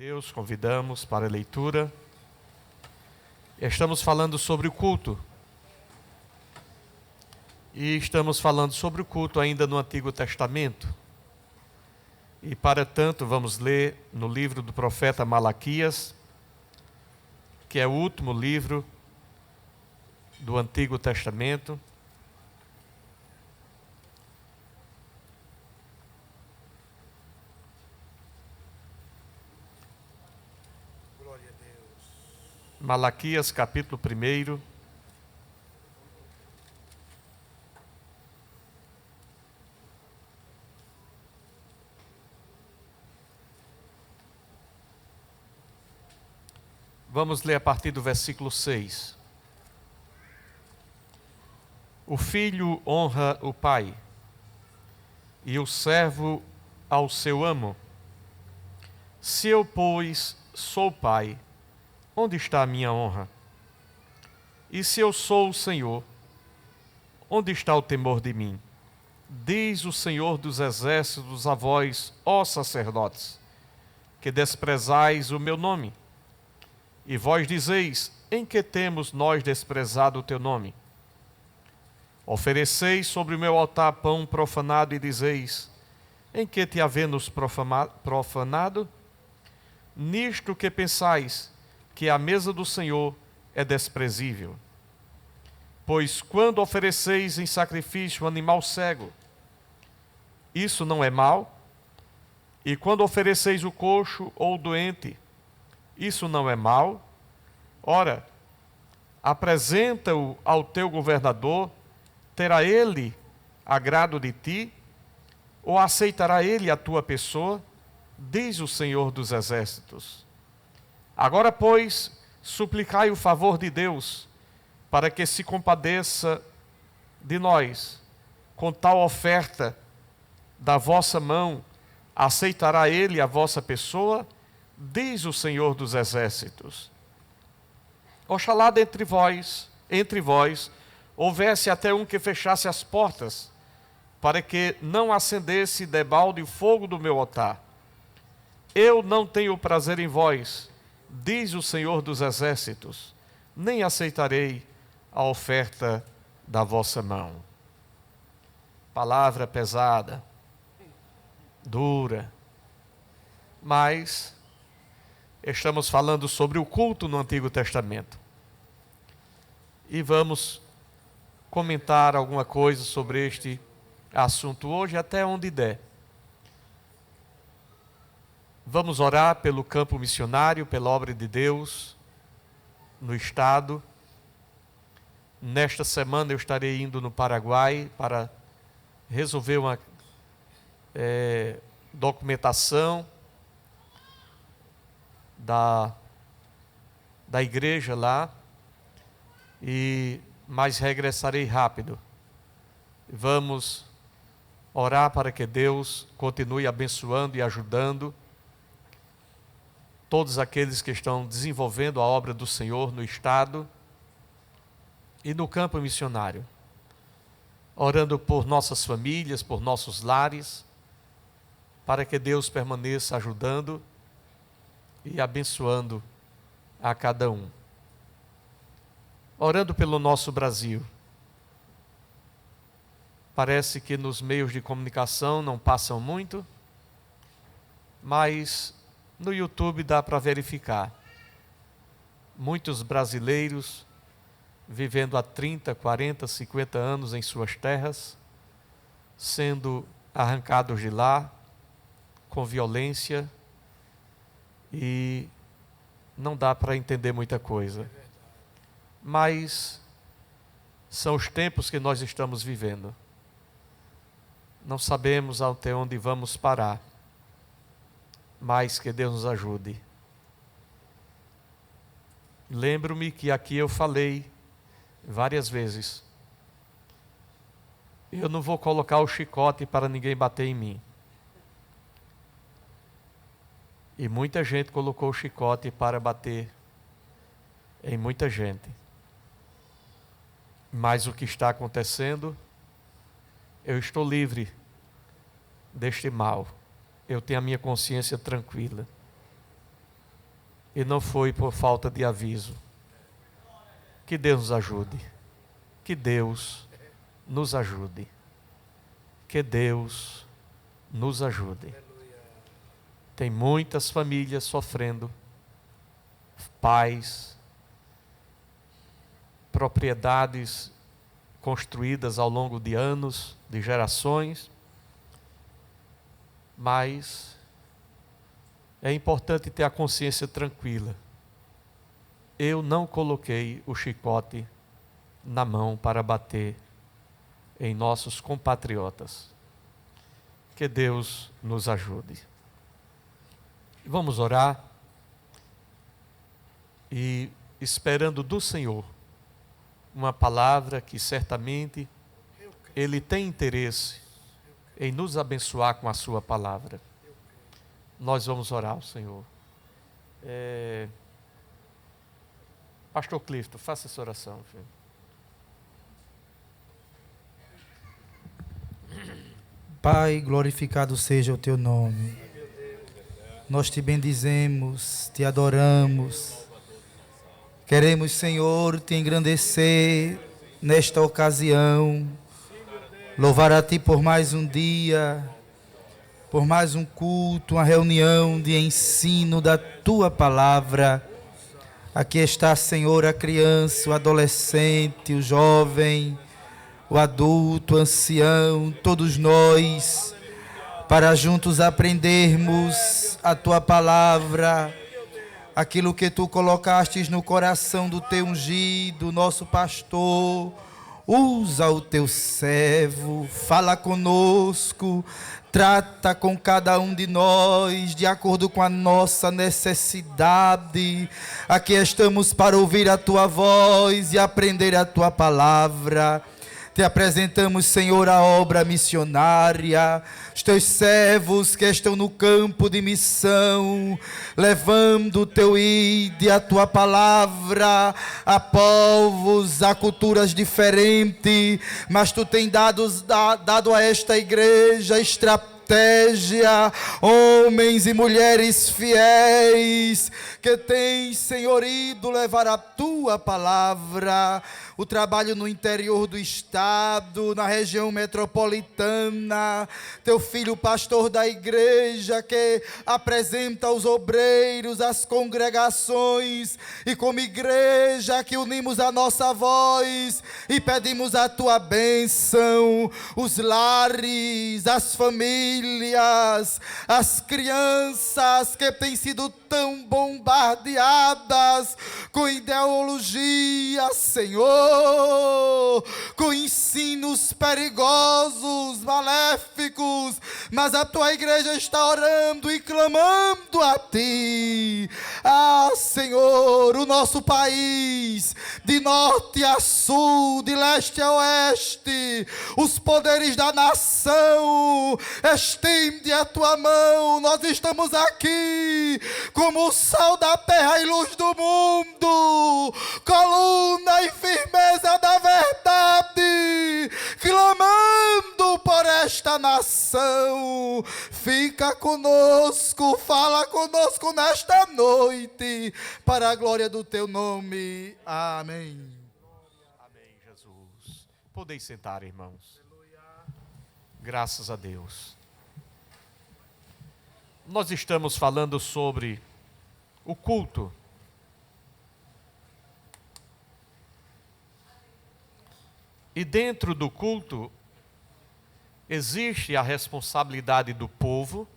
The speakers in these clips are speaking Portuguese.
Deus, convidamos para a leitura. Estamos falando sobre o culto. E estamos falando sobre o culto ainda no Antigo Testamento. E para tanto vamos ler no livro do profeta Malaquias, que é o último livro do Antigo Testamento. Malaquias, capítulo 1. Vamos ler a partir do versículo 6. O filho honra o pai, e o servo ao seu amo. Se eu, pois, sou pai, onde está a minha honra? E se eu sou o Senhor, onde está o temor de mim? Diz o Senhor dos exércitos a vós, ó sacerdotes, que desprezais o meu nome. E vós dizeis, em que temos nós desprezado o teu nome? Ofereceis sobre o meu altar pão profanado e dizeis, em que te havemos profanado? Nisto que pensais, que a mesa do Senhor é desprezível. Pois quando ofereceis em sacrifício um animal cego, isso não é mal? E quando ofereceis o coxo ou o doente, isso não é mal? Ora, apresenta-o ao teu governador, terá ele agrado de ti? Ou aceitará ele a tua pessoa? Diz o Senhor dos exércitos. Agora, pois, suplicai o favor de Deus, para que se compadeça de nós. Com tal oferta da vossa mão, aceitará ele a vossa pessoa? Diz o Senhor dos exércitos. Oxalá dentre vós, houvesse até um que fechasse as portas, para que não acendesse debalde o fogo do meu altar. Eu não tenho prazer em vós, diz o Senhor dos exércitos, nem aceitarei a oferta da vossa mão. Palavra pesada, dura, mas estamos falando sobre o culto no Antigo Testamento. E vamos comentar alguma coisa sobre este assunto hoje, até onde der. Vamos orar pelo campo missionário, pela obra de Deus no Estado. Nesta semana eu estarei indo no Paraguai para resolver uma documentação da igreja lá, mas regressarei rápido. Vamos orar para que Deus continue abençoando e ajudando todos aqueles que estão desenvolvendo a obra do Senhor no Estado e no campo missionário. Orando por nossas famílias, por nossos lares, para que Deus permaneça ajudando e abençoando a cada um. Orando pelo nosso Brasil. Parece que nos meios de comunicação não passam muito, mas no YouTube dá para verificar. Muitos brasileiros vivendo há 30, 40, 50 anos em suas terras, sendo arrancados de lá com violência, e não dá para entender muita coisa. Mas são os tempos que nós estamos vivendo. Não sabemos até onde vamos parar, mas que Deus nos ajude. Lembro-me que aqui eu falei várias vezes, eu não vou colocar o chicote para ninguém bater em mim. E muita gente colocou o chicote para bater em muita gente. Mas o que está acontecendo, eu estou livre deste mal. Eu tenho a minha consciência tranquila. e não foi por falta de aviso. Que Deus nos ajude. Que Deus nos ajude. Que Deus nos ajude. Tem muitas famílias sofrendo, pais, propriedades construídas ao longo de anos, de gerações, mas é importante ter a consciência tranquila. Eu não coloquei o chicote na mão para bater em nossos compatriotas. Que Deus nos ajude. Vamos orar e esperando do Senhor uma palavra que certamente Ele tem interesse em nos abençoar com a sua palavra. Nós vamos orar ao Senhor. Pastor Clifton, faça essa oração, filho. Pai, glorificado seja o teu nome. Nós te bendizemos, te adoramos. Queremos, Senhor, te engrandecer nesta ocasião. Louvar a ti por mais um dia, por mais um culto, uma reunião de ensino da tua palavra. Aqui está, Senhor, a criança, o adolescente, o jovem, o adulto, o ancião, todos nós, para juntos aprendermos a tua palavra, aquilo que tu colocastes no coração do teu ungido, nosso pastor. Usa o teu servo, fala conosco, trata com cada um de nós, de acordo com a nossa necessidade. Aqui estamos para ouvir a tua voz e aprender a tua palavra. Te apresentamos, Senhor, a obra missionária, os teus servos que estão no campo de missão, levando o teu ide, a tua palavra, a povos, a culturas diferentes, mas tu tem dado a esta igreja estratégia, homens e mulheres fiéis, que têm, Senhor, ido levar a tua palavra. O trabalho no interior do estado, na região metropolitana, teu filho pastor da igreja que apresenta os obreiros, as congregações, e como igreja que unimos a nossa voz e pedimos a tua bênção, os lares, as famílias, as crianças que têm sido tão bombardeadas com ideologia, Senhor, com ensinos perigosos, maléficos, mas a tua igreja está orando e clamando a ti. Senhor, o nosso país, de norte a sul, de leste a oeste, os poderes da nação, estende a tua mão. Nós estamos aqui como o sal da terra e luz do mundo, coluna e firmeza da verdade, clamando por esta nação. Fica conosco, fala conosco nesta noite, para a glória do teu nome. Amém. Amém, Jesus. Podeis sentar, irmãos. Graças a Deus. Nós estamos falando sobre o culto. E dentro do culto, existe a responsabilidade do povo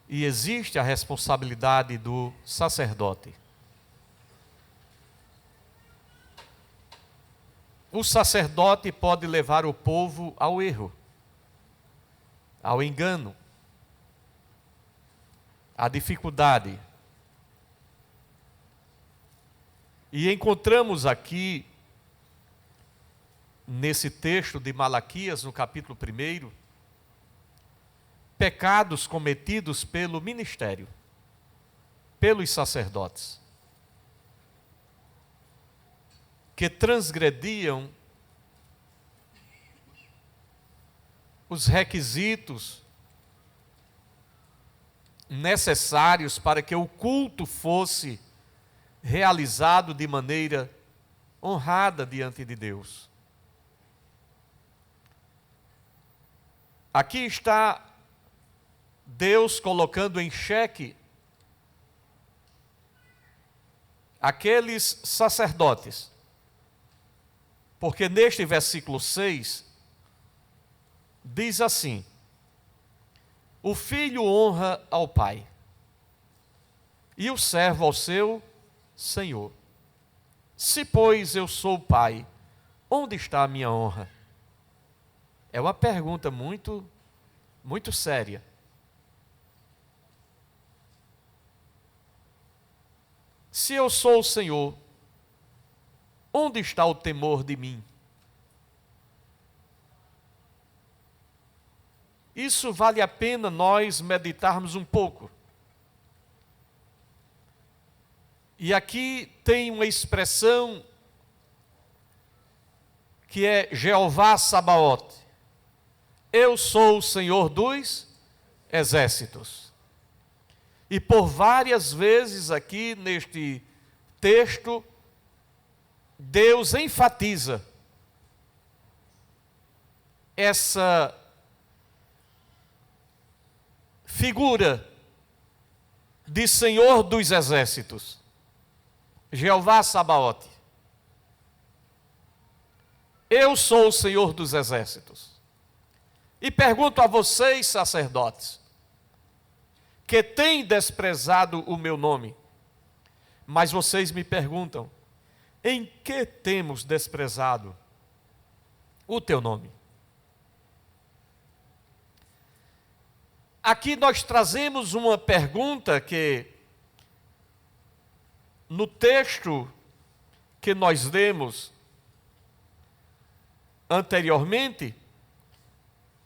e existe a responsabilidade do sacerdote. O sacerdote pode levar o povo ao erro, ao engano, à dificuldade. E encontramos aqui, nesse texto de Malaquias, no capítulo 1, pecados cometidos pelo ministério, pelos sacerdotes, que transgrediam os requisitos necessários para que o culto fosse realizado de maneira honrada diante de Deus. Aqui está Deus colocando em xeque aqueles sacerdotes, porque neste versículo 6 diz assim: o filho honra ao pai e o servo ao seu senhor. Se, pois, eu sou o pai, onde está a minha honra? É uma pergunta muito séria. Se eu sou o Senhor, onde está o temor de mim? Isso vale a pena nós meditarmos um pouco. E aqui tem uma expressão que é Jeová Sabaote. Eu sou o Senhor dos exércitos. E por várias vezes aqui neste texto, Deus enfatiza essa figura de Senhor dos exércitos. Jeová Sabaote. Eu sou o Senhor dos exércitos. E pergunto a vocês, sacerdotes, que têm desprezado o meu nome, mas vocês me perguntam, em que temos desprezado o teu nome? Aqui nós trazemos uma pergunta que, no texto que nós lemos anteriormente,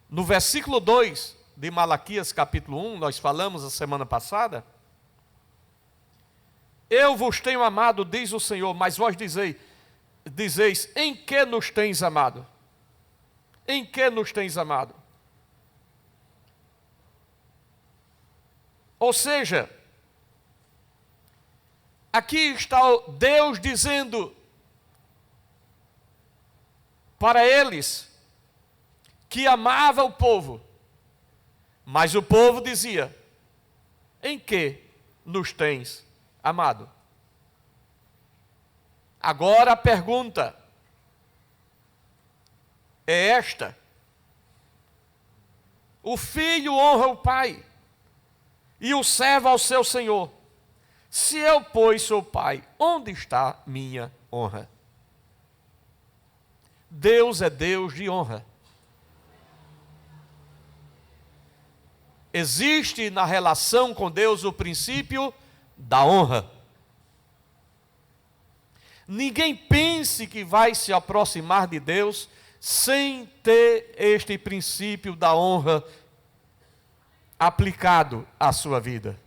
no versículo 2 de Malaquias capítulo 1, nós falamos a semana passada, eu vos tenho amado, diz o Senhor, mas vós dizeis, em que nos tens amado? Em que nos tens amado? Ou seja, aqui está Deus dizendo para eles que amava o povo, mas o povo dizia, em que nos tens amado? Agora a pergunta é esta: o filho honra o pai e o servo ao seu senhor. Se eu, pois, sou pai, onde está minha honra? Deus é Deus de honra. Existe na relação com Deus o princípio da honra. Ninguém pense que vai se aproximar de Deus sem ter este princípio da honra aplicado à sua vida.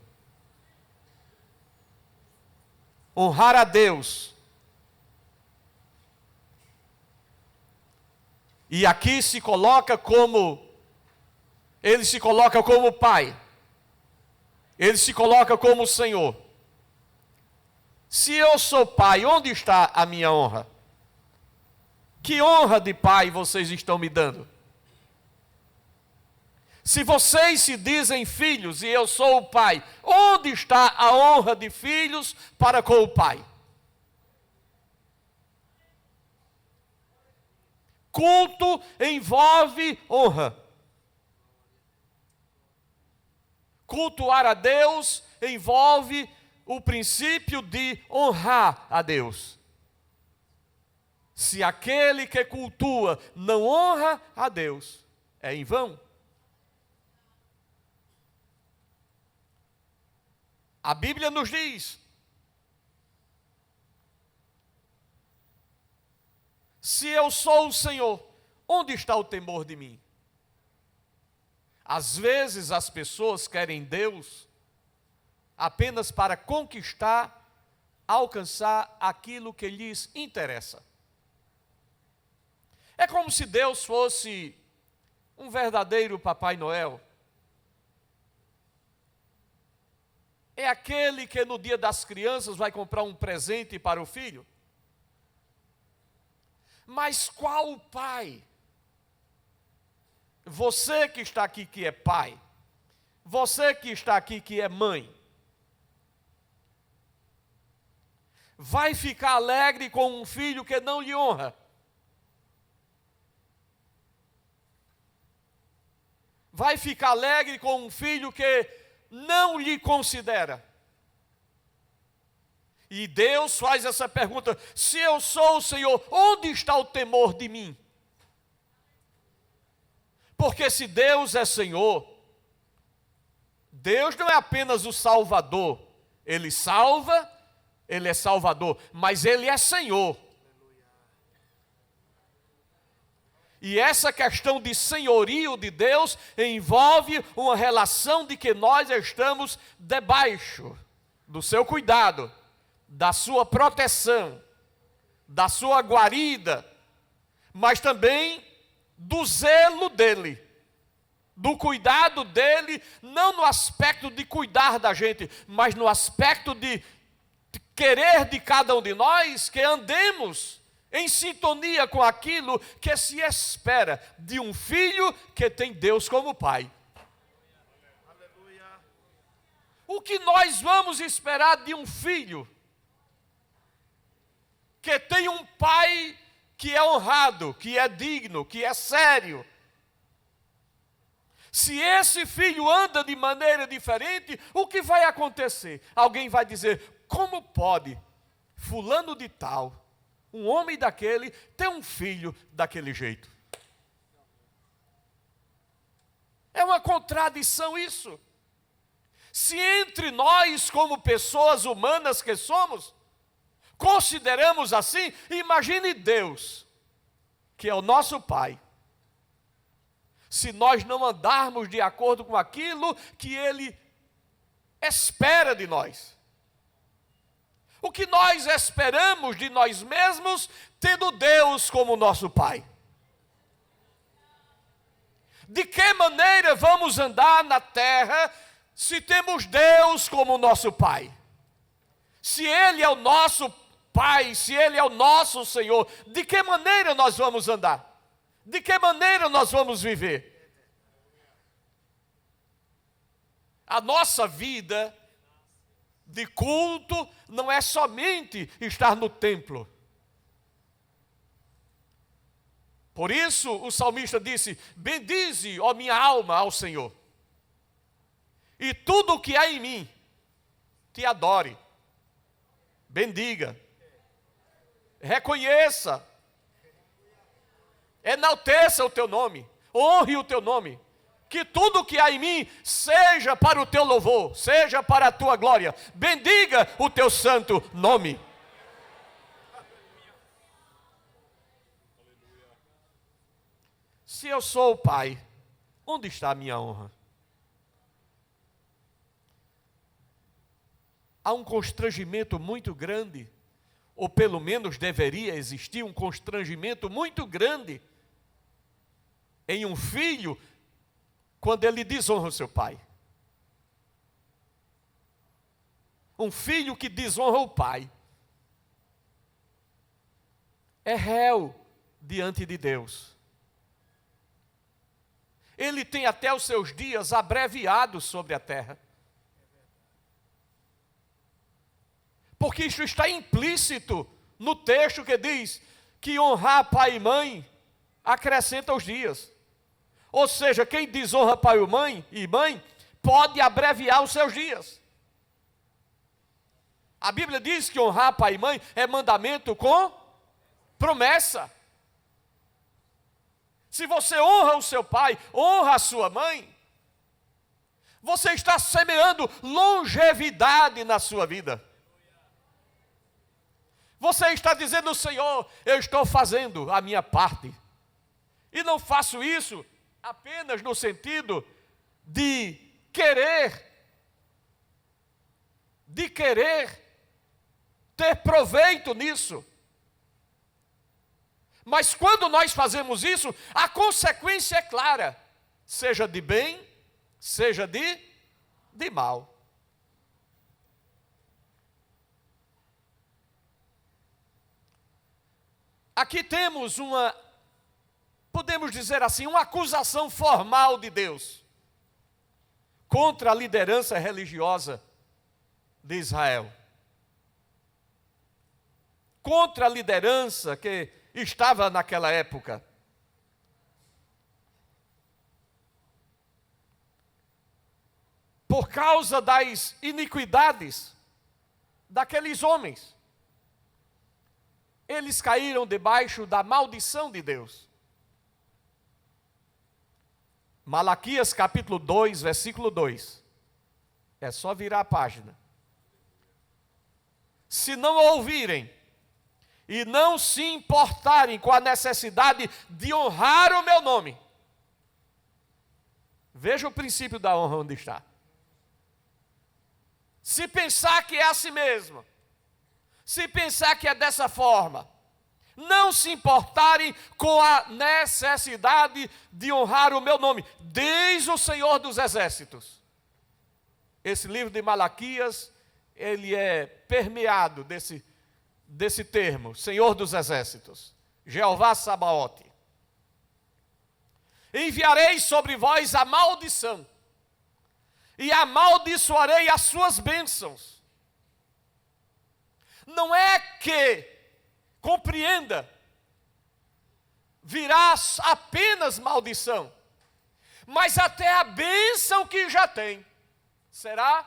Honrar a Deus. E aqui ele se coloca como pai. Ele se coloca como Senhor. Se eu sou pai, onde está a minha honra? Que honra de pai vocês estão me dando? Se vocês se dizem filhos e eu sou o pai, onde está a honra de filhos para com o pai? Culto envolve honra. Cultuar a Deus envolve o princípio de honrar a Deus. Se aquele que cultua não honra a Deus, é em vão. A Bíblia nos diz: se eu sou o Senhor, onde está o temor de mim? Às vezes as pessoas querem Deus apenas para conquistar, alcançar aquilo que lhes interessa. É como se Deus fosse um verdadeiro Papai Noel, é aquele que no dia das crianças vai comprar um presente para o filho? Mas qual pai? Você que está aqui que é pai, você que está aqui que é mãe, vai ficar alegre com um filho que não lhe honra? Vai ficar alegre com um filho que não lhe considera? E Deus faz essa pergunta: se eu sou o Senhor, onde está o temor de mim? Porque se Deus é Senhor, Deus não é apenas o Salvador. Ele salva, Ele é Salvador, mas Ele é Senhor. E essa questão de senhorio de Deus envolve uma relação de que nós estamos debaixo do seu cuidado, da sua proteção, da sua guarida, mas também do zelo dele, do cuidado dele, não no aspecto de cuidar da gente, mas no aspecto de querer de cada um de nós que andemos em sintonia com aquilo que se espera de um filho que tem Deus como pai. O que nós vamos esperar de um filho que tem um pai que é honrado, que é digno, que é sério? Se esse filho anda de maneira diferente, o que vai acontecer? Alguém vai dizer: como pode fulano de tal, um homem daquele, ter um filho daquele jeito? É uma contradição isso. Se entre nós, como pessoas humanas que somos, consideramos assim, imagine Deus, que é o nosso Pai, se nós não andarmos de acordo com aquilo que Ele espera de nós. O que nós esperamos de nós mesmos, tendo Deus como nosso Pai? De que maneira vamos andar na terra se temos Deus como nosso Pai? Se Ele é o nosso Pai, se Ele é o nosso Senhor, de que maneira nós vamos andar? De que maneira nós vamos viver? A nossa vida de culto não é somente estar no templo. Por isso o salmista disse: bendize, ó minha alma, ao Senhor, e tudo o que há em mim te adore. Bendiga, reconheça, enalteça o teu nome, honre o teu nome. Que tudo que há em mim seja para o teu louvor, seja para a tua glória. Bendiga o teu santo nome. Se eu sou o Pai, onde está a minha honra? Há um constrangimento muito grande, ou pelo menos deveria existir um constrangimento muito grande em um filho quando ele desonra o seu pai. Um filho que desonra o pai é réu diante de Deus. Ele tem até os seus dias abreviados sobre a terra. Porque isso está implícito no texto que diz que honrar pai e mãe acrescenta os dias. Ou seja, quem desonra pai e mãe pode abreviar os seus dias. A Bíblia diz que honrar pai e mãe é mandamento com promessa. Se você honra o seu pai, honra a sua mãe, você está semeando longevidade na sua vida. Você está dizendo: Senhor, eu estou fazendo a minha parte. E não faço isso apenas no sentido de querer ter proveito nisso. Mas quando nós fazemos isso, a consequência é clara, seja de bem, seja de mal. aqui temos podemos dizer assim, uma acusação formal de Deus contra a liderança religiosa de Israel. Contra a liderança que estava naquela época. Por causa das iniquidades daqueles homens. Eles caíram debaixo da maldição de Deus. Malaquias capítulo 2, versículo 2. É só virar a página. Se não ouvirem e não se importarem com a necessidade de honrar o meu nome. Veja o princípio da honra onde está. Se pensar que é assim mesmo, se pensar que é dessa forma, não se importarem com a necessidade de honrar o meu nome, diz o Senhor dos Exércitos. Esse livro de Malaquias, ele é permeado desse termo, Senhor dos Exércitos, Jeová Sabaote. Enviarei sobre vós a maldição, e amaldiçoarei as suas bênçãos. Não é que, compreenda, virá apenas maldição, mas até a bênção que já tem será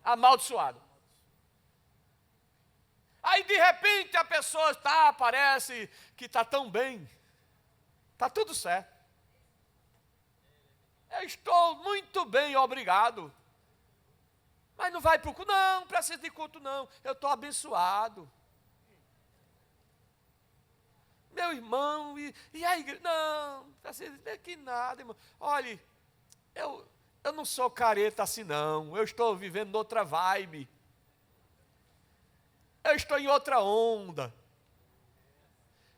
amaldiçoada. Aí de repente a pessoa parece que está tão bem, está tudo certo. Eu estou muito bem, obrigado. Mas não vai para o culto, não precisa de culto não, eu estou abençoado. Meu irmão, e a igreja? Não precisa de que nada, irmão. Olhe, eu não sou careta assim não, eu estou vivendo outra vibe. Eu estou em outra onda.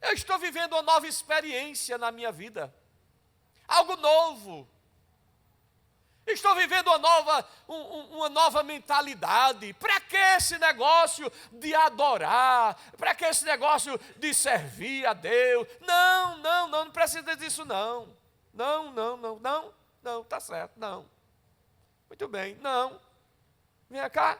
Eu estou vivendo uma nova experiência na minha vida. Algo novo. Estou vivendo uma nova mentalidade. Para que esse negócio de adorar? Para que esse negócio de servir a Deus? Não precisa disso não. Não, está certo, não. Muito bem, não. Vem cá.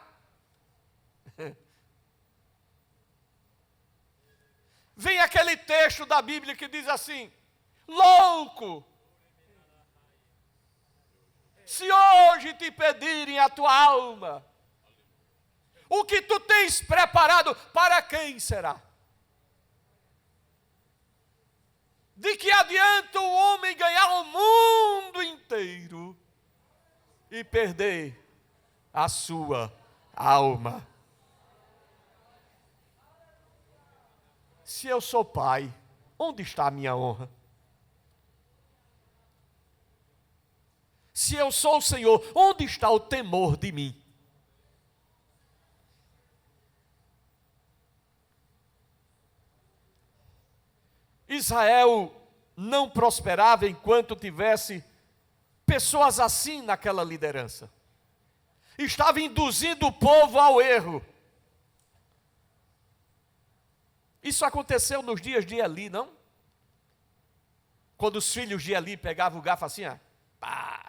Vem aquele texto da Bíblia que diz assim: louco! Se hoje te pedirem a tua alma, o que tu tens preparado, para quem será? De que adianta o homem ganhar o mundo inteiro e perder a sua alma? Se eu sou pai, onde está a minha honra? Se eu sou o Senhor, onde está o temor de mim? Israel não prosperava enquanto tivesse pessoas assim naquela liderança. Estava induzindo o povo ao erro. Isso aconteceu nos dias de Eli, não? Quando os filhos de Eli pegavam o garfo assim, ó, pá!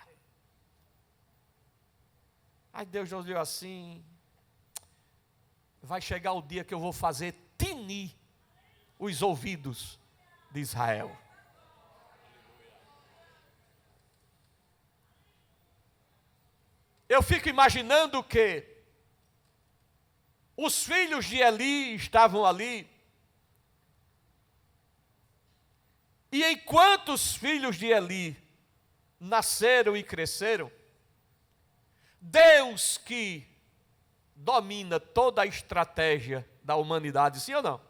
Aí Deus olhou assim, vai chegar o dia que eu vou fazer tinir os ouvidos de Israel. Eu fico imaginando que os filhos de Eli estavam ali, e enquanto os filhos de Eli nasceram e cresceram, Deus que domina toda a estratégia da humanidade, sim ou não?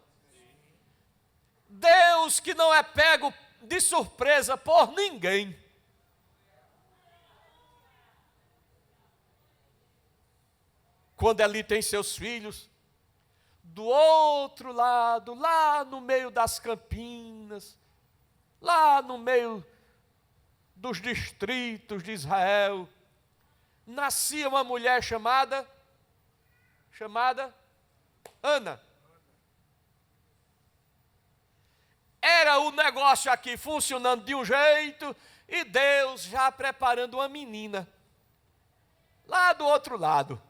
Deus que não é pego de surpresa por ninguém. Quando Eli tem seus filhos, do outro lado, lá no meio das campinas, lá no meio dos distritos de Israel, nascia uma mulher chamada Ana. Era o negócio aqui funcionando de um jeito e Deus já preparando uma menina lá do outro lado.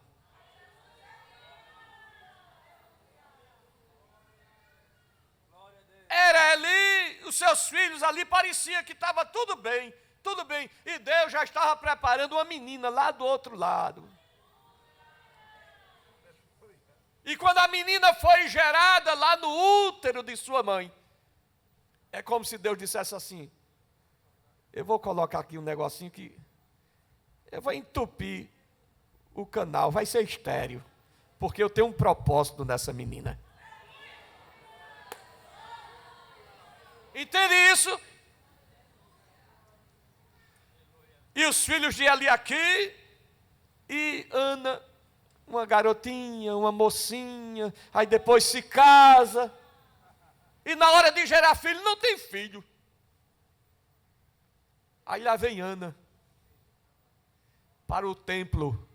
Era ali, os seus filhos ali, parecia que estava tudo bem, e Deus já estava preparando uma menina lá do outro lado. E quando a menina foi gerada lá no útero de sua mãe, é como se Deus dissesse assim: eu vou colocar aqui um negocinho que eu vou entupir o canal, vai ser estéril, porque eu tenho um propósito nessa menina. Entende isso? E os filhos de Eliaquim e Ana, uma garotinha, uma mocinha, aí depois se casa, e na hora de gerar filho, não tem filho. Aí lá vem Ana para o templo,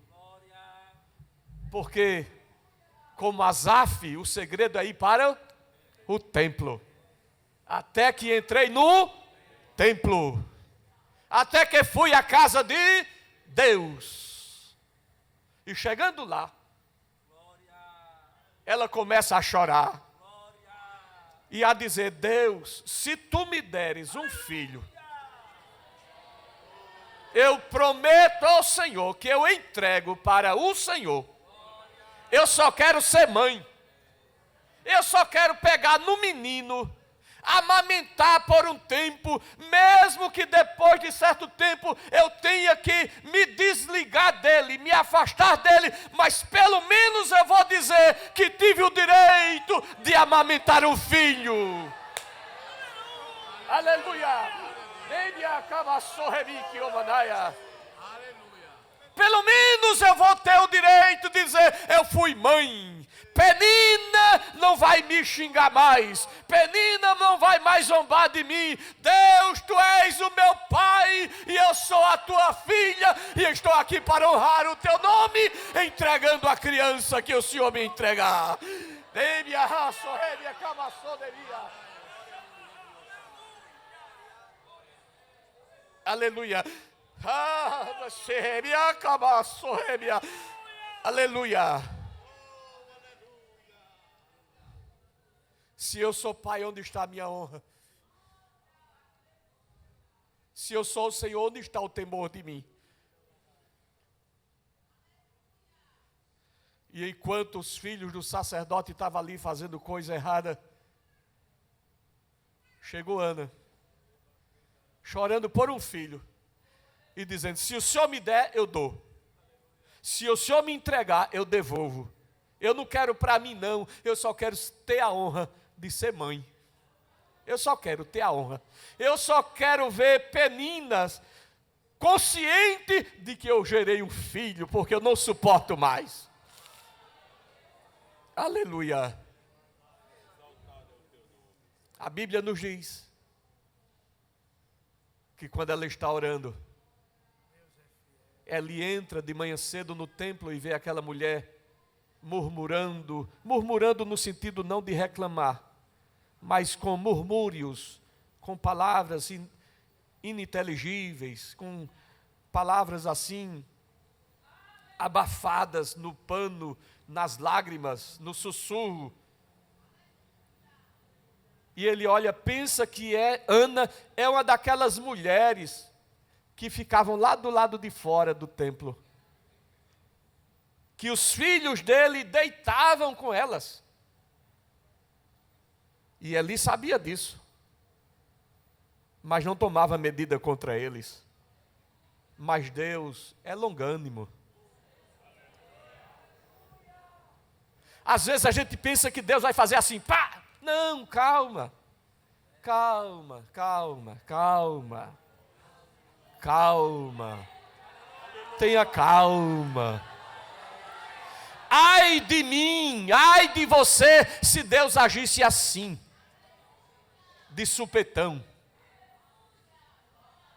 porque como Asaf, o segredo é ir para o templo. Até que entrei no templo, até que fui à casa de Deus. E chegando lá, ela começa a chorar e a dizer: Deus, se tu me deres um filho, eu prometo ao Senhor que eu entrego para o Senhor. Eu só quero ser mãe. Eu só quero pegar no menino, amamentar por um tempo, mesmo que depois de certo tempo eu tenha que me desligar dele, me afastar dele, mas pelo menos eu vou dizer que tive o direito de amamentar um filho. Aleluia! Pelo menos eu vou ter o direito de dizer: eu fui mãe. Penina não vai me xingar mais. Penina não vai mais zombar de mim. Deus, tu és o meu pai e eu sou a tua filha e estou aqui para honrar o teu nome, entregando a criança que o Senhor me entregar. Aleluia. Aleluia. Se eu sou pai, onde está a minha honra? Se eu sou o Senhor, onde está o temor de mim? E enquanto os filhos do sacerdote estavam ali fazendo coisa errada, chegou Ana, chorando por um filho, e dizendo: se o Senhor me der, eu dou. Se o Senhor me entregar, eu devolvo. Eu não quero para mim não, eu só quero ter a honra de ser mãe. Eu só quero ter a honra. Eu só quero ver Peninas consciente de que eu gerei um filho, porque eu não suporto mais. Aleluia. A Bíblia nos diz que quando ela está orando, ela entra de manhã cedo no templo e vê aquela mulher murmurando no sentido não de reclamar, mas com murmúrios, com palavras ininteligíveis, com palavras assim, abafadas no pano, nas lágrimas, no sussurro. E ele olha, pensa que Ana é uma daquelas mulheres que ficavam lá do lado de fora do templo, que os filhos dele deitavam com elas. E Eli sabia disso, mas não tomava medida contra eles. Mas Deus é longânimo. Às vezes a gente pensa que Deus vai fazer assim, pá! Não, calma. Calma. Tenha calma. Ai de mim, ai de você, se Deus agisse assim, de supetão.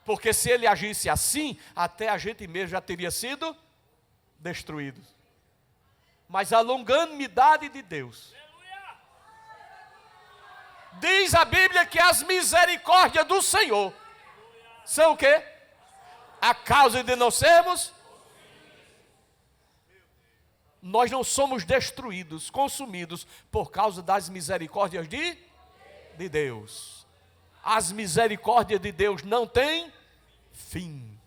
Porque se ele agisse assim, até a gente mesmo já teria sido destruído. Mas a longanimidade de Deus Diz a Bíblia que as misericórdias do Senhor são o quê? A causa de não sermos. Nós não somos destruídos, consumidos por causa das misericórdias de Deus. As misericórdias de Deus não têm fim.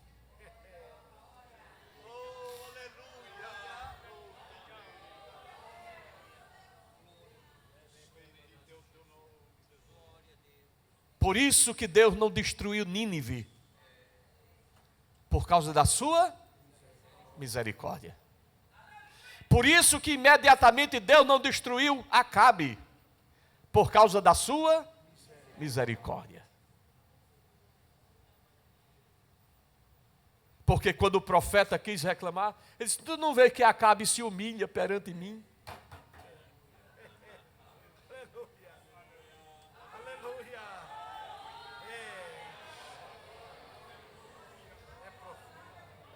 Por isso que Deus não destruiu Nínive, por causa da sua misericórdia. Por isso que imediatamente Deus não destruiu Acabe, por causa da sua misericórdia. Porque quando o profeta quis reclamar, ele disse: tu não vê que Acabe se humilha perante mim?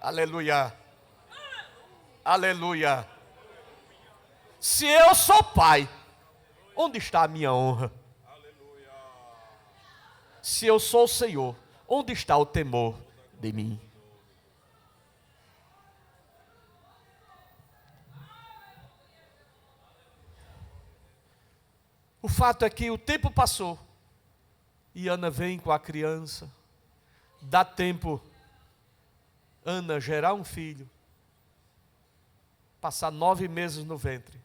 Aleluia. Aleluia. Se eu sou pai, onde está a minha honra? Se eu sou o Senhor, onde está o temor de mim? O fato é que o tempo passou e Ana vem com a criança. Dá tempo Ana gerar um filho, passar 9 meses no ventre,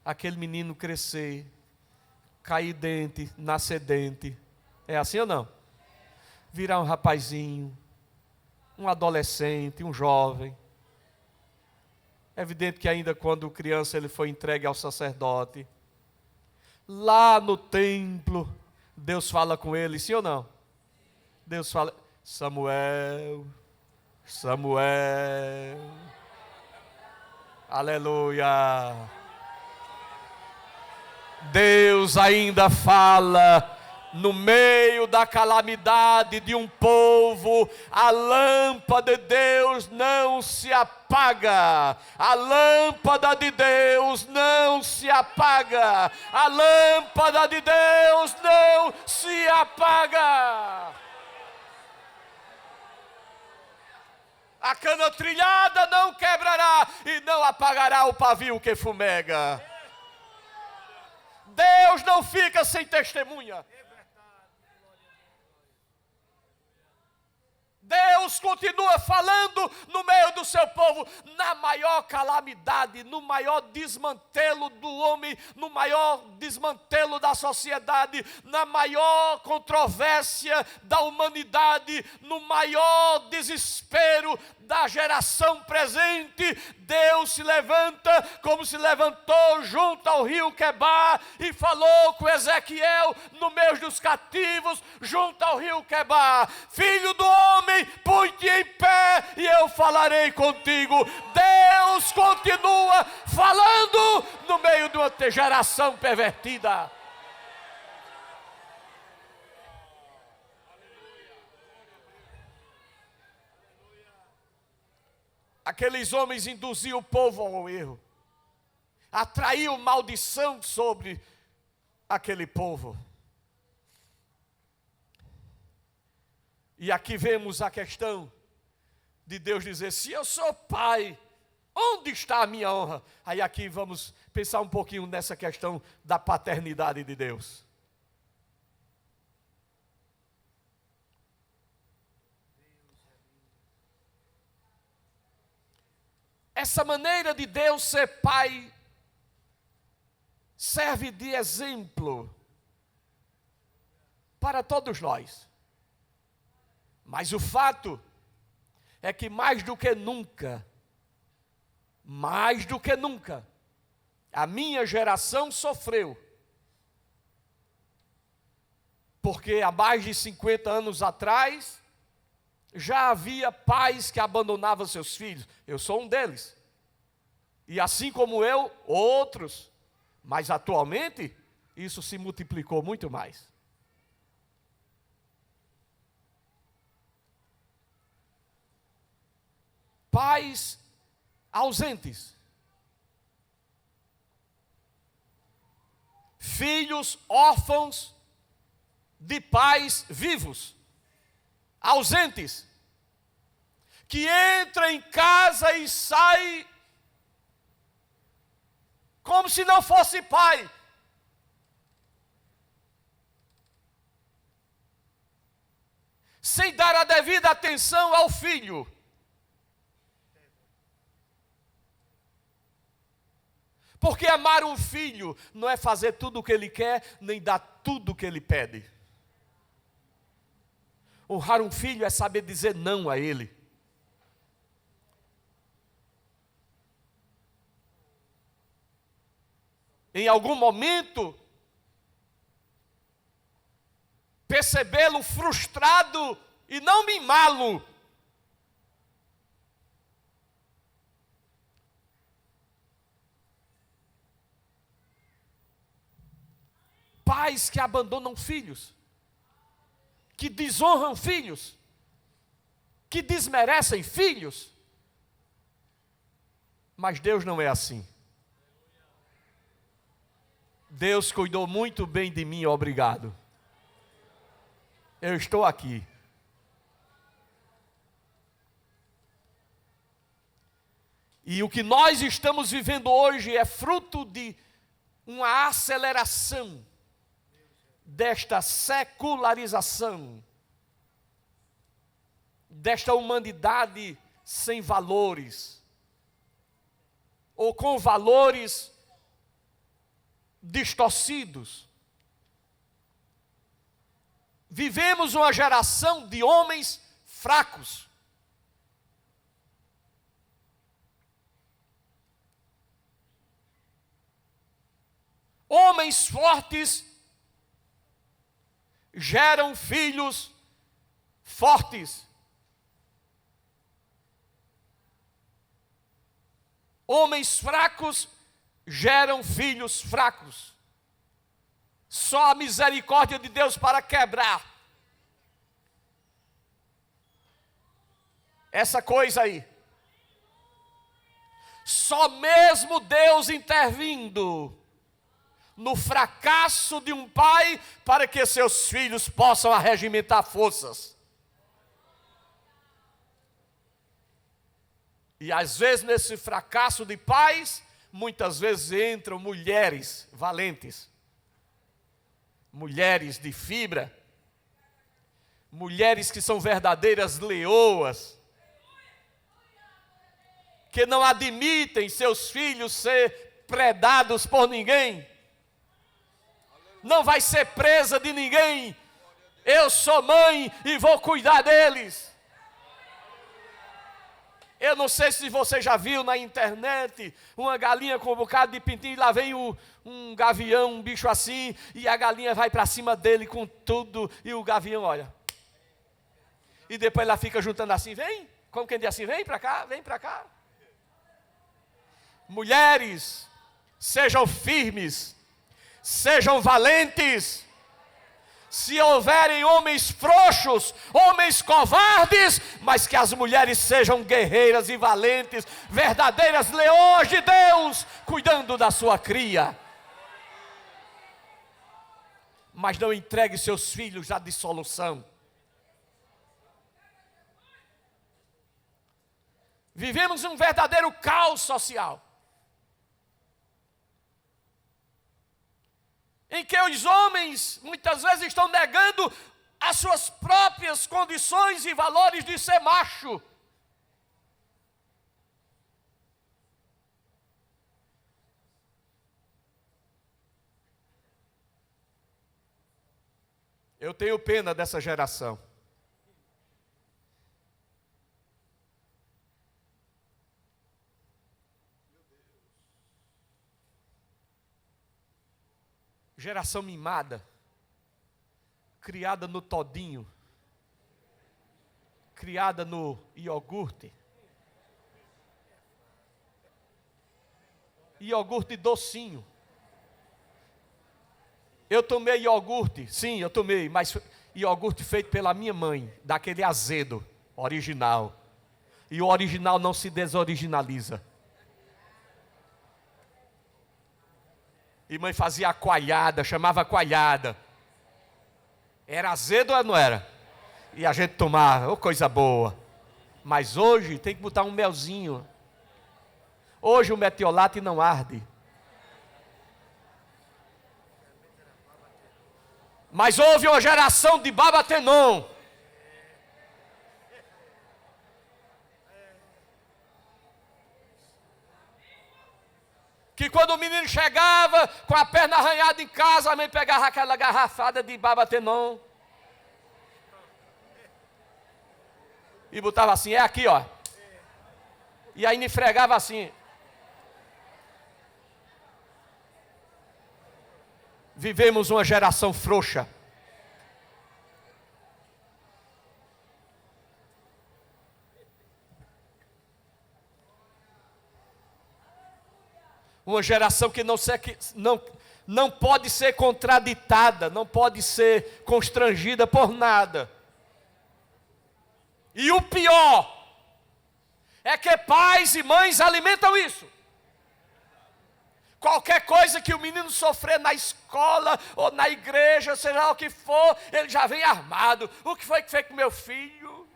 aquele menino crescer, cair dente, nascer dente. É assim ou não? Virar um rapazinho, um adolescente, um jovem. É evidente que ainda quando criança ele foi entregue ao sacerdote. Lá no templo, Deus fala com ele, sim ou não? Deus fala: Samuel, Samuel. Aleluia. Deus ainda fala no meio da calamidade de um povo. A lâmpada de Deus não se apaga. A lâmpada de Deus não se apaga. A lâmpada de Deus não se apaga. A cana trilhada não quebrará e não apagará o pavio que fumega. Deus não fica sem testemunha. Deus continua falando no meio do seu povo, na maior calamidade, no maior desmantelo do homem, no maior desmantelo da sociedade, na maior controvérsia da humanidade, no maior desespero da geração presente. Deus se levanta como se levantou junto ao rio Quebar e falou com Ezequiel no meio dos cativos, junto ao rio Quebar: filho do homem, põe-te em pé e eu falarei contigo. Deus continua falando no meio de uma geração pervertida. Aqueles homens induziam o povo ao erro, atraíam maldição sobre aquele povo. E aqui vemos a questão de Deus dizer: se eu sou pai, onde está a minha honra? Aí aqui vamos pensar um pouquinho nessa questão da paternidade de Deus. Essa maneira de Deus ser pai serve de exemplo para todos nós. Mas o fato é que mais do que nunca, a minha geração sofreu. Porque há mais de 50 anos atrás, já havia pais que abandonavam seus filhos. Eu sou um deles. E assim como eu, outros. Mas atualmente, isso se multiplicou muito mais. Pais ausentes. filhos órfãos de pais vivos, ausentes, que entra em casa e sai como se não fosse pai. Sem dar a devida atenção ao filho. Porque amar um filho não é fazer tudo o que ele quer, nem dar tudo o que ele pede. Honrar um filho é saber dizer não a ele. Em algum momento, percebê-lo frustrado e não mimá-lo. Pais que abandonam filhos, que desonram filhos, que desmerecem filhos. Mas Deus não é assim. Deus cuidou muito bem de mim, obrigado. Eu estou aqui. E o que nós estamos vivendo hoje é fruto de uma aceleração desta secularização, desta humanidade sem valores, ou com valores distorcidos. Vivemos uma geração de homens fracos. Homens fortes geram filhos fortes. Homens fracos geram filhos fracos. Só a misericórdia de Deus para quebrar essa coisa aí. Só mesmo Deus intervindo no fracasso de um pai para que seus filhos possam arregimentar forças. E às vezes nesse fracasso de pais, muitas vezes entram mulheres valentes, mulheres de fibra, mulheres que são verdadeiras leoas, que não admitem seus filhos ser predados por ninguém, não vai ser presa de ninguém. Eu sou mãe e vou cuidar deles. Eu não sei se você já viu na internet uma galinha com um bocado de pintinho, e lá vem um gavião, um bicho assim, e a galinha vai para cima dele com tudo, e o gavião olha. E depois ela fica juntando assim, vem, como quem diz assim, vem para cá, vem para cá. Mulheres, sejam firmes, sejam valentes. Se houverem homens frouxos, homens covardes, mas que as mulheres sejam guerreiras e valentes, verdadeiras leões de Deus, cuidando da sua cria. Mas não entregue seus filhos à dissolução. Vivemos um verdadeiro caos social, em que os homens muitas vezes estão negando as suas próprias condições e valores de ser macho. Eu tenho pena dessa geração. Geração mimada, criada no todinho, criada no iogurte, iogurte docinho. Eu tomei iogurte, sim, eu tomei, mas iogurte feito pela minha mãe, daquele azedo, original. E o original não se desoriginaliza. E mãe fazia a coalhada, chamava coalhada. Era azedo ou não era? E a gente tomava, coisa boa. Mas hoje tem que botar um melzinho. Hoje o metiolate não arde. Mas houve uma geração de Babatenon. Que quando o menino chegava com a perna arranhada em casa, a mãe pegava aquela garrafada de Babatenon e botava assim, é aqui, ó. E aí me fregava assim. Vivemos uma geração frouxa. Uma geração que não pode ser contraditada, não pode ser constrangida por nada. E o pior é que pais e mães alimentam isso. Qualquer coisa que o menino sofrer na escola ou na igreja, seja lá o que for, ele já vem armado. O que foi que fez com meu filho?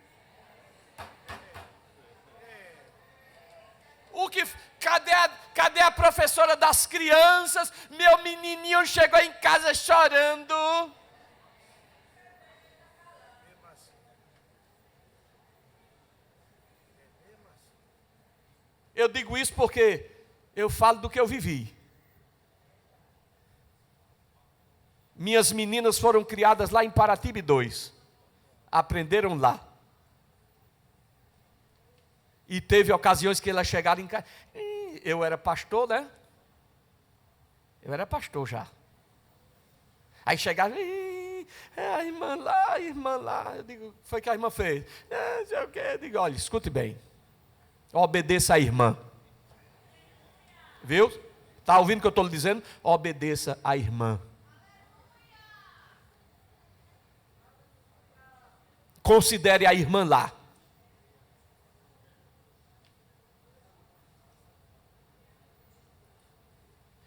Cadê a professora das crianças? Meu menininho chegou em casa chorando. Eu digo isso porque eu falo do que eu vivi. Minhas meninas foram criadas lá em Paratibe 2. Aprenderam lá. E teve ocasiões que elas chegaram em casa. Eu era pastor, né? Eu era pastor já. Aí chegaram, a irmã lá, a irmã lá. Eu digo, foi que a irmã fez? Não sei o quê. Eu digo, olha, escute bem. Obedeça a irmã. Viu? Está ouvindo o que eu estou lhe dizendo? Obedeça a irmã. Considere a irmã lá.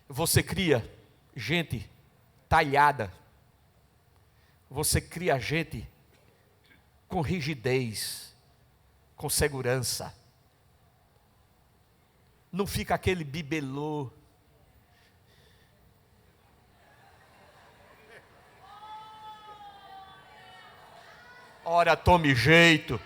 Você cria gente talhada. Você cria gente com rigidez, com segurança. Não fica aquele bibelô. Ora, tome jeito.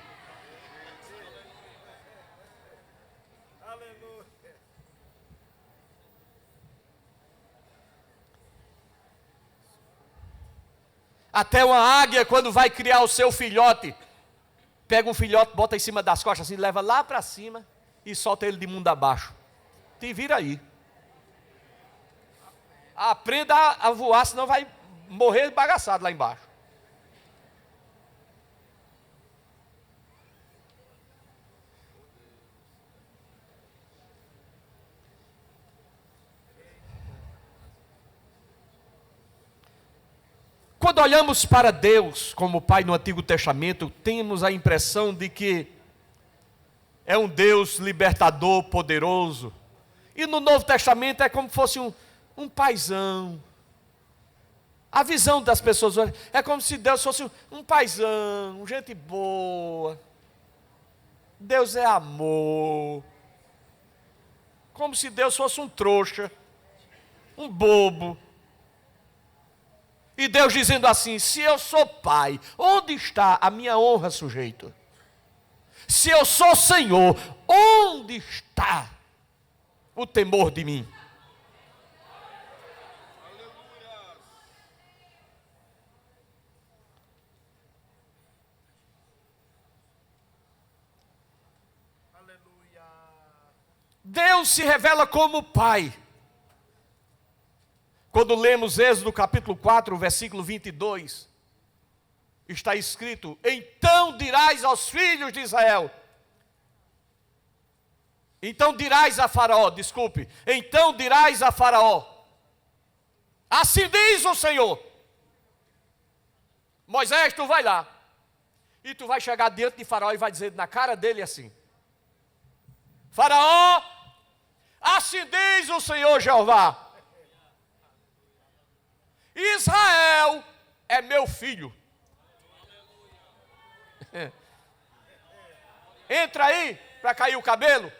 Até uma águia, quando vai criar o seu filhote, pega um filhote, bota em cima das costas, assim, leva lá para cima e solta ele de mundo abaixo. Te vira aí. Aprenda a voar, senão vai morrer bagaçado lá embaixo. Quando olhamos para Deus como Pai no Antigo Testamento, temos a impressão de que é um Deus libertador, poderoso. E no Novo Testamento é como se fosse um paizão. A visão das pessoas é como se Deus fosse um paizão, gente boa. Deus é amor. Como se Deus fosse um trouxa, um bobo. E Deus dizendo assim, se eu sou pai, onde está a minha honra, sujeito? Se eu sou Senhor, onde está o temor de mim? Deus se revela como Pai. Quando lemos Êxodo capítulo 4, versículo 22, está escrito, então dirás aos filhos de Israel, então dirás a Faraó, assim diz o Senhor, Moisés, tu vai lá, e tu vai chegar diante de Faraó e vai dizer na cara dele assim, Faraó, assim diz o Senhor Jeová, Israel é meu filho. Entra aí para cair o cabelo.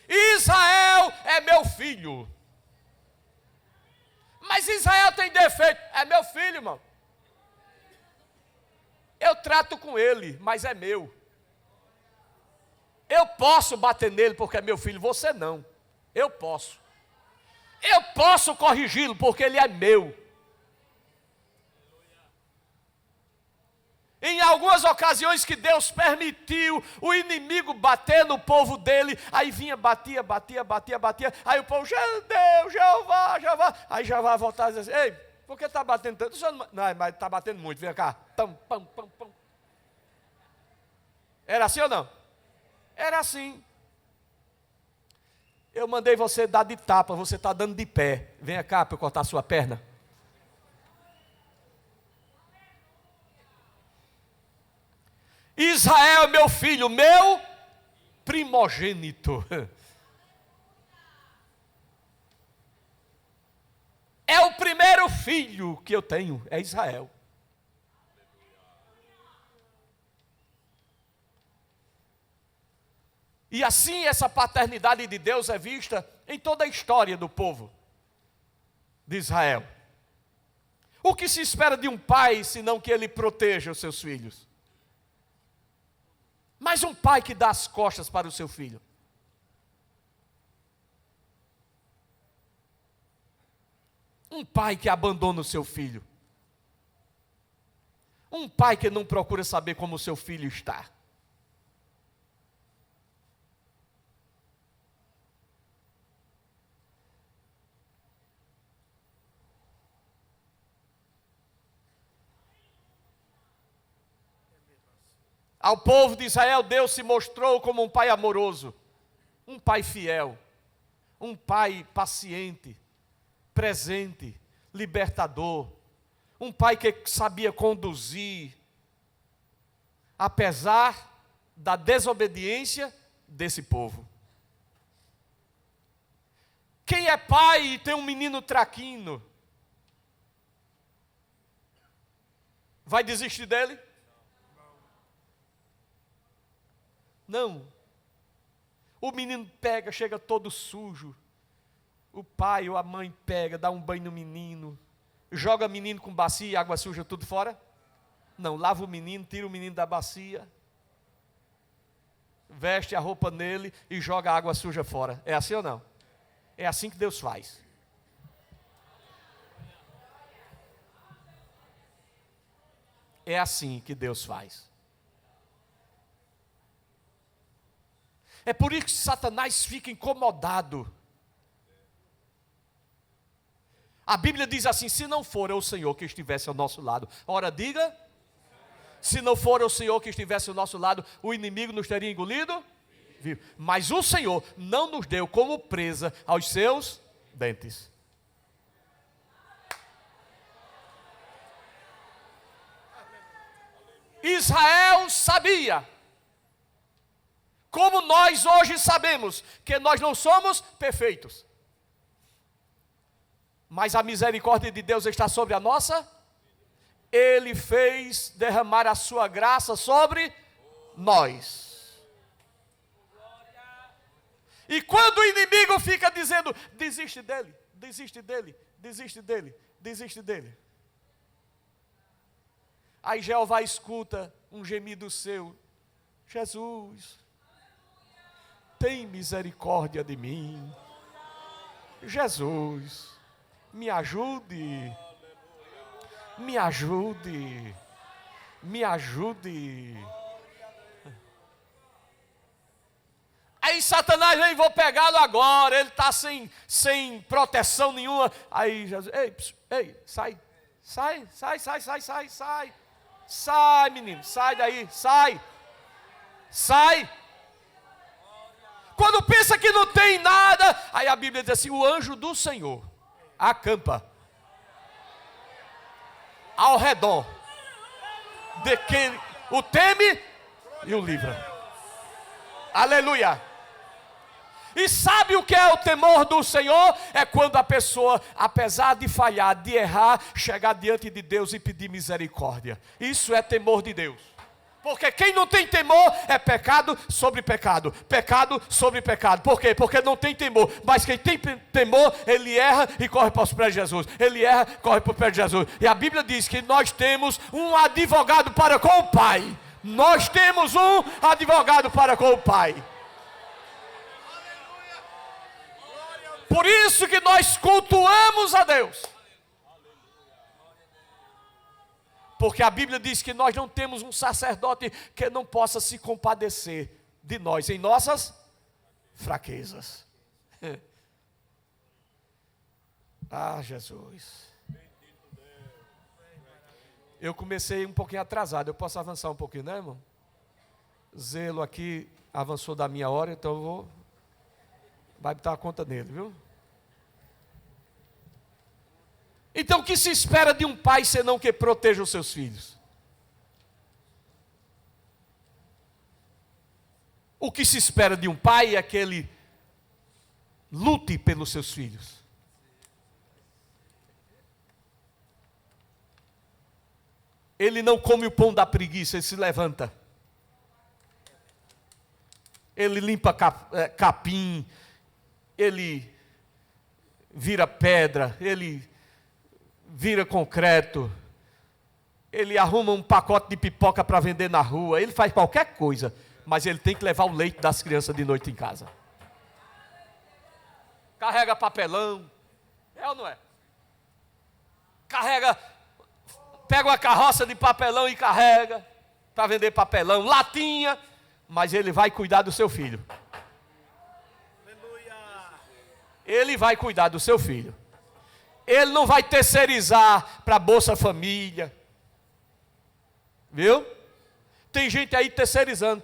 Israel é meu filho. Mas Israel tem defeito. É meu filho, irmão. Eu trato com ele, mas é meu. Eu posso bater nele porque é meu filho, você não. Eu posso. Eu posso corrigi-lo porque ele é meu. Em algumas ocasiões que Deus permitiu o inimigo bater no povo dele, aí vinha, batia, aí o povo, Deus, Jeová, aí Jeová voltava e dizia, ei, por que está batendo tanto? Não, mas está batendo muito, vem cá, pam. Era assim ou não? Era assim. Eu mandei você dar de tapa, você está dando de pé, vem cá para eu cortar a sua perna. Israel é meu filho, meu primogênito. É o primeiro filho que eu tenho, é Israel. E assim essa paternidade de Deus é vista em toda a história do povo de Israel. O que se espera de um pai, senão que ele proteja os seus filhos? Mas um pai que dá as costas para o seu filho. Um pai que abandona o seu filho. Um pai que não procura saber como o seu filho está. Ao povo de Israel, Deus se mostrou como um pai amoroso, um pai fiel, um pai paciente, presente, libertador, um pai que sabia conduzir, apesar da desobediência desse povo. Quem é pai e tem um menino traquino, vai desistir dele? Não. O menino pega, chega todo sujo. O pai ou a mãe pega, dá um banho no menino, joga o menino com bacia e água suja tudo fora? Não, lava o menino, tira o menino da bacia, veste a roupa nele e joga a água suja fora. É assim ou não? É assim que Deus faz. É assim que Deus faz. É por isso que Satanás fica incomodado. A Bíblia diz assim, se não for o Senhor que estivesse ao nosso lado. Ora, diga, se não for o Senhor que estivesse ao nosso lado, o inimigo nos teria engolido? Viu? Mas o Senhor não nos deu como presa aos seus dentes. Israel sabia, como nós hoje sabemos, que nós não somos perfeitos. Mas a misericórdia de Deus está sobre a nossa. Ele fez derramar a sua graça sobre nós. E quando o inimigo fica dizendo, desiste dele, desiste dele, desiste dele, desiste dele. Aí Jeová escuta um gemido seu. Jesus, tem misericórdia de mim. Jesus, me ajude, me ajude, me ajude. Aí Satanás vem, vou pegá-lo agora, ele está sem proteção nenhuma. Aí Jesus, ei, sai, sai menino, sai daí, sai. Quando pensa que não tem nada, aí a Bíblia diz assim, o anjo do Senhor acampa ao redor de quem o teme e o livra. Aleluia. E sabe o que é o temor do Senhor? É quando a pessoa, apesar de falhar, de errar, chegar diante de Deus e pedir misericórdia. Isso é temor de Deus. Porque quem não tem temor é pecado sobre pecado, pecado sobre pecado. Por quê? Porque não tem temor. Mas quem tem temor, ele erra e corre para os pés de Jesus. Ele erra, corre para os pés de Jesus. E a Bíblia diz que nós temos um advogado para com o Pai. Nós temos um advogado para com o Pai. Por isso que nós cultuamos a Deus. Porque a Bíblia diz que nós não temos um sacerdote que não possa se compadecer de nós em nossas fraquezas. Ah, Jesus. Eu comecei um pouquinho atrasado, eu posso avançar um pouquinho, né, irmão? Zelo aqui avançou da minha hora, então eu vou... Vai botar a conta nele, viu? Então, o que se espera de um pai senão que proteja os seus filhos? O que se espera de um pai é que ele lute pelos seus filhos. Ele não come o pão da preguiça, ele se levanta. Ele limpa capim, ele vira pedra, ele vira concreto, ele arruma um pacote de pipoca para vender na rua, ele faz qualquer coisa, mas ele tem que levar o leite das crianças de noite em casa. Carrega papelão, é ou não é? Pega uma carroça de papelão e carrega para vender papelão, latinha, mas ele vai cuidar do seu filho. Ele vai cuidar do seu filho. Ele não vai terceirizar para Bolsa Família. Viu? Tem gente aí terceirizando.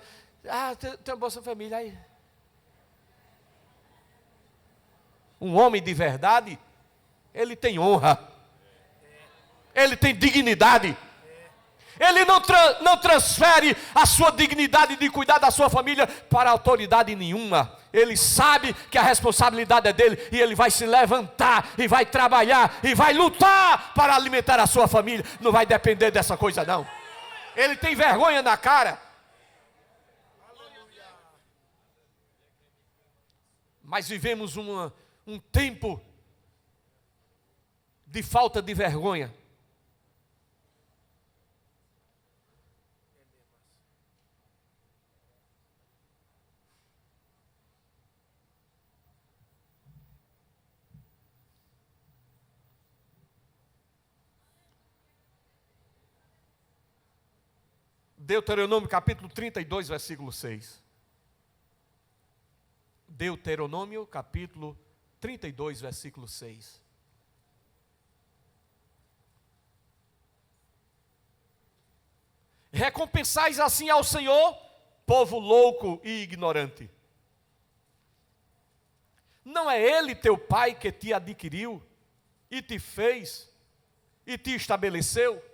Ah, tem Bolsa Família aí. Um homem de verdade, ele tem honra. Ele tem dignidade. Ele não transfere a sua dignidade de cuidar da sua família para autoridade nenhuma. Ele sabe que a responsabilidade é dele e ele vai se levantar e vai trabalhar e vai lutar para alimentar a sua família. Não vai depender dessa coisa não. Ele tem vergonha na cara. Mas vivemos um tempo de falta de vergonha. Deuteronômio capítulo 32, versículo 6. Deuteronômio capítulo 32, versículo 6. Recompensais assim ao Senhor, povo louco e ignorante. Não é Ele teu Pai que te adquiriu, e te fez, e te estabeleceu?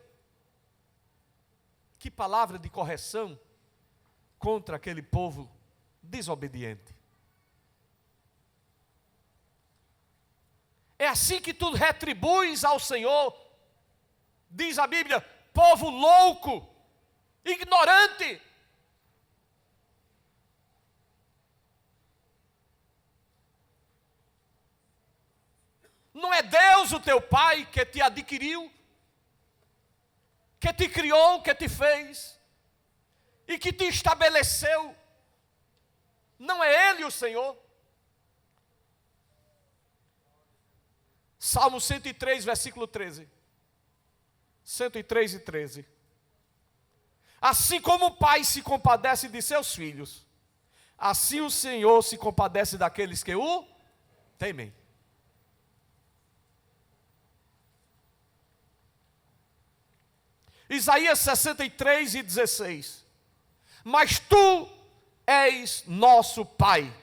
Que palavra de correção contra aquele povo desobediente. É assim que tu retribuis ao Senhor, diz a Bíblia, povo louco, ignorante. Não é Deus o teu Pai que te adquiriu, que te criou, que te fez e que te estabeleceu? Não é Ele o Senhor? Salmo 103, versículo 13. 103 e 13. Assim como o pai se compadece de seus filhos, assim o Senhor se compadece daqueles que o temem. Isaías 63 e 16. Mas tu és nosso Pai.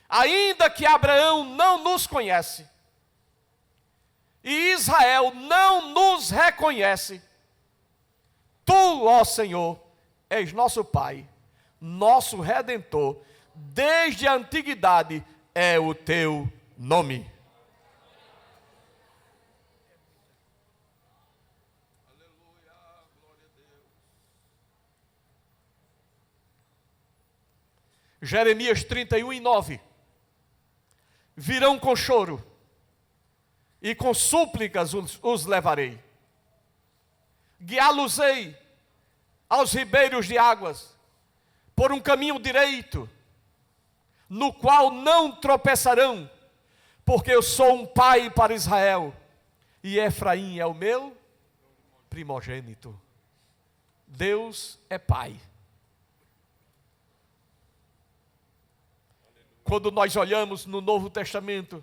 Ainda que Abraão não nos conhece, e Israel não nos reconhece, tu, ó Senhor, és nosso Pai, nosso Redentor, desde a antiguidade é o teu nome. Jeremias 31:9. Virão com choro, e com súplicas os levarei. Guiá-los-ei aos ribeiros de águas, por um caminho direito, no qual não tropeçarão, porque eu sou um pai para Israel, e Efraim é o meu primogênito. Deus é pai. Quando nós olhamos no Novo Testamento,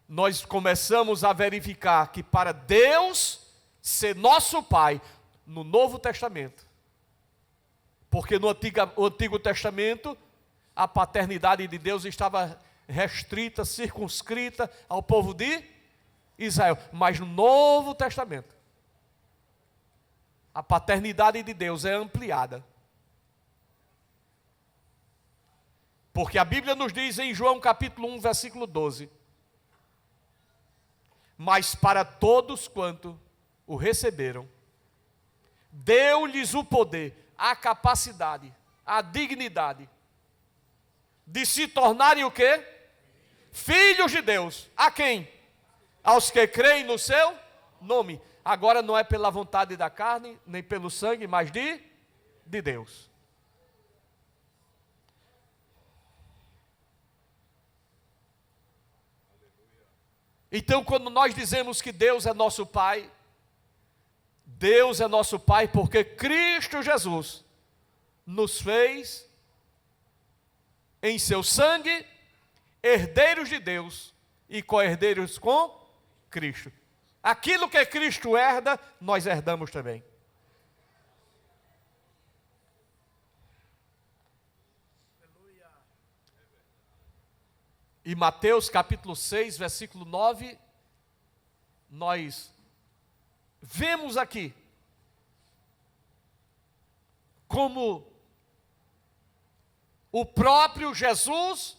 nós começamos a verificar que para Deus ser nosso Pai, no Novo Testamento, porque no Antigo Testamento, a paternidade de Deus estava restrita, circunscrita ao povo de Israel, mas no Novo Testamento, a paternidade de Deus é ampliada. Porque a Bíblia nos diz em João capítulo 1, versículo 12: mas para todos quanto o receberam, deu-lhes o poder, a capacidade, a dignidade de se tornarem o quê? Filhos de Deus. A quem? Aos que creem no seu nome. Agora não é pela vontade da carne, nem pelo sangue, mas de Deus. Então, quando nós dizemos que Deus é nosso Pai, Deus é nosso Pai porque Cristo Jesus nos fez, em seu sangue, herdeiros de Deus e co-herdeiros com Cristo. Aquilo que Cristo herda, nós herdamos também. E Mateus capítulo 6, versículo 9, nós vemos aqui como o próprio Jesus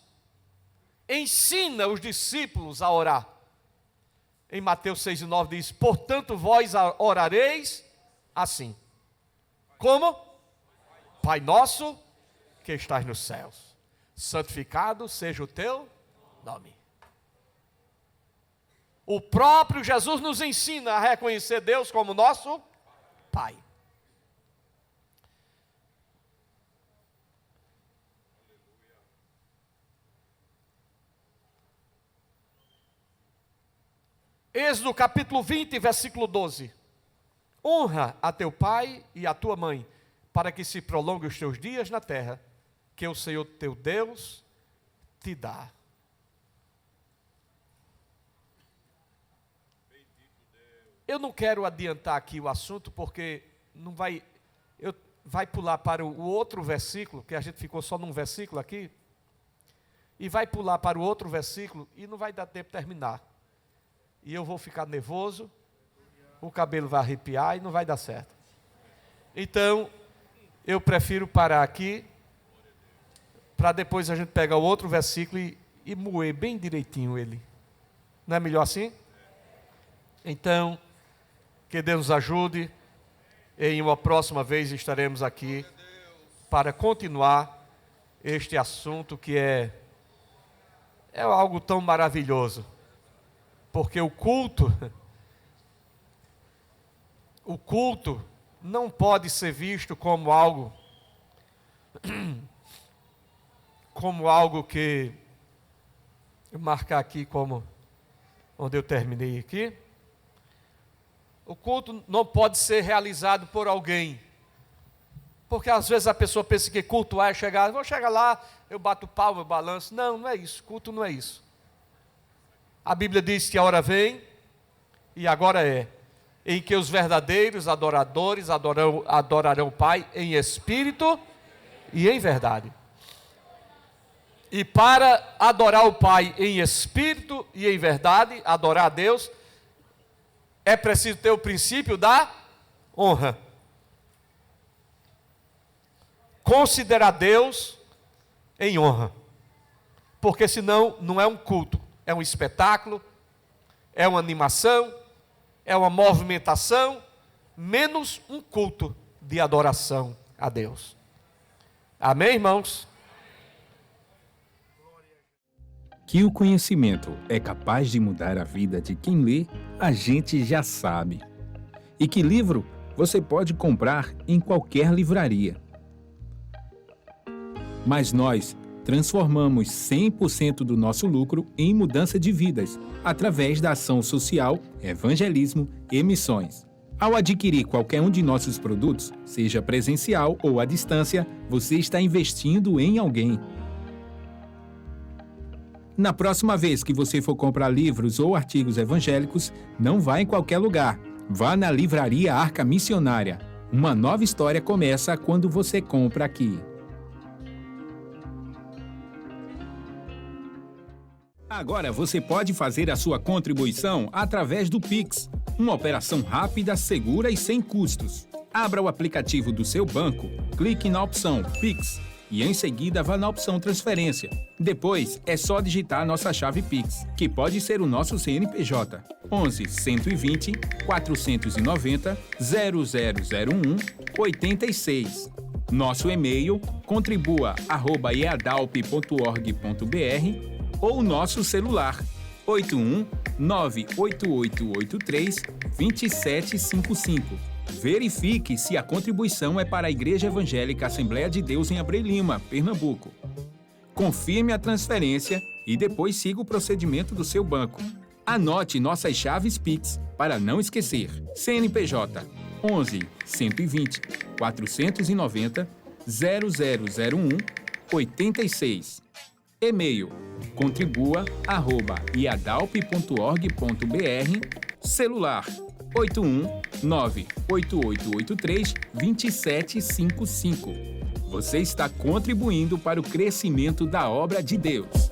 ensina os discípulos a orar. Em Mateus 6 e 9 diz: portanto vós orareis assim. Como? Pai nosso que estás nos céus, santificado seja o teu nome. O próprio Jesus nos ensina a reconhecer Deus como nosso Pai. Êxodo capítulo 20, versículo 12. Honra a teu pai e a tua mãe, para que se prolongue os teus dias na terra, que o Senhor teu Deus te dá. Eu não quero adiantar aqui o assunto, porque não vai, vai pular para o outro versículo, que a gente ficou só num versículo aqui, e vai pular para o outro versículo, e não vai dar tempo de terminar. E eu vou ficar nervoso, o cabelo vai arrepiar e não vai dar certo. Então, eu prefiro parar aqui, para depois a gente pegar o outro versículo e moer bem direitinho ele. Não é melhor assim? Então, que Deus nos ajude. Em uma próxima vez estaremos aqui para continuar este assunto que é algo tão maravilhoso. Porque o culto não pode ser visto como algo que, eu marcar aqui como onde eu terminei aqui. O culto não pode ser realizado por alguém, porque às vezes a pessoa pensa que culto é chegar, vou chegar lá, eu bato palma, eu balanço. Não, não é isso, culto não é isso. A Bíblia diz que a hora vem, e agora é, em que os verdadeiros adoradores adorarão o Pai em espírito e em verdade. E para adorar o Pai em espírito e em verdade, adorar a Deus, é preciso ter o princípio da honra. Considerar Deus em honra. Porque senão não é um culto, é um espetáculo, é uma animação, é uma movimentação, menos um culto de adoração a Deus. Amém, irmãos? Que o conhecimento é capaz de mudar a vida de quem lê, a gente já sabe. E que livro você pode comprar em qualquer livraria. Mas nós transformamos 100% do nosso lucro em mudança de vidas, através da ação social, evangelismo e missões. Ao adquirir qualquer um de nossos produtos, seja presencial ou à distância, você está investindo em alguém. Na próxima vez que você for comprar livros ou artigos evangélicos, não vá em qualquer lugar. Vá na Livraria Arca Missionária. Uma nova história começa quando você compra aqui. Agora você pode fazer a sua contribuição através do Pix, uma operação rápida, segura e sem custos. Abra o aplicativo do seu banco, clique na opção Pix e em seguida vá na opção Transferência. Depois é só digitar nossa chave Pix, que pode ser o nosso CNPJ 11 120 490 0001 86. Nosso e-mail contribua@eadalp.org.br ou nosso celular 81 98883 2755. Verifique se a contribuição é para a Igreja Evangélica Assembleia de Deus em Abreu Lima, Pernambuco. Confirme a transferência e depois siga o procedimento do seu banco. Anote nossas chaves Pix para não esquecer. CNPJ 11 120 490 0001 86. E-mail contribua@iadalp.org.br. Celular 81 98883 2755. Você está contribuindo para o crescimento da obra de Deus.